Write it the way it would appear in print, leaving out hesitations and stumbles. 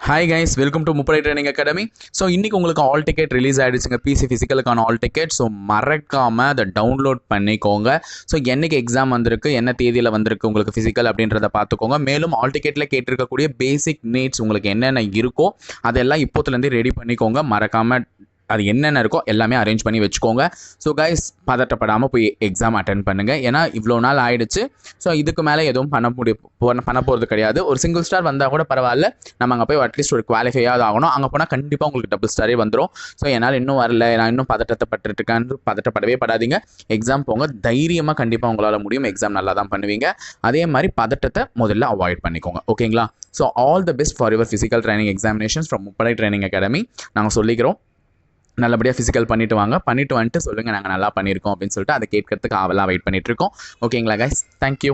Hi guys, welcome to Muppadai training academy. So இன்றைக்கி உங்களுக்கு hall ticket release ஆகிடுச்சுங்க, பிசி ஃபிசிக்கலுக்கான ஆல் டிக்கெட். ஸோ மறக்காமல் அதை டவுன்லோட் பண்ணிக்கோங்க. ஸோ என்றைக்கு எக்ஸாம் வந்திருக்கு, என்ன தேதியில் வந்திருக்கு உங்களுக்கு ஃபிசிக்கல் அப்படின்றத பார்த்துக்கோங்க. மேலும் ஆல் டிக்கெட்டில் கேட்டிருக்கக்கூடிய பேசிக் நீட்ஸ் உங்களுக்கு என்னென்ன இருக்கோ அதெல்லாம் இப்போத்துலேருந்து ரெடி பண்ணிக்கோங்க. மறக்காமல் அது என்னென்ன இருக்கோ எல்லாமே அரேஞ்ச் பண்ணி வச்சுக்கோங்க. ஸோ கைஸ், பதட்டப்படாமல் போய் எக்ஸாம் அட்டென்ட் பண்ணுங்கள். ஏன்னா இவ்வளோ நாள் ஆகிடுச்சு. ஸோ இதுக்கு மேலே எதுவும் பண்ண போகிறது கிடையாது. ஒரு சிங்கிள் ஸ்டார் வந்தால் கூட பரவாயில்ல, நம்ம அங்கே போய் அட்லீஸ்ட் ஒரு குவாலிஃபையாவது ஆகணும். அங்கே போனால் கண்டிப்பாக உங்களுக்கு டபுள் ஸ்டாரே வந்துடும். ஸோ என்னால் இன்னும் வரல, நான் இன்னும் பதட்டப்பட்டுருக்கேன்னு பதட்டப்படவே படாதீங்க. எக்ஸாம் போங்க, தைரியமாக கண்டிப்பாக உங்களால் முடியும். எக்ஸாம் நல்லா தான் பண்ணுவீங்க. அதே மாதிரி பதட்டத்தை முதல்ல அவாய்ட் பண்ணிக்கோங்க, ஓகேங்களா? So all the best for your physical training examinations from முப்படை ட்ரைனிங் அகாடமி. நாங்கள் சொல்லிக்கிறோம், நல்லபடியாக ஃபிசிக்கல் பண்ணிட்டு வாங்க. பண்ணிட்டு வந்துட்டு சொல்லுங்கள் நாங்கள் நல்லா பண்ணியிருக்கோம் அப்படின்னு சொல்லிட்டு அதை கேட்கறதுக்கு ஆவலாக வெயிட் பண்ணிட்டு இருக்கோம். ஓகேங்களா கைஸ்? தேங்க்யூ.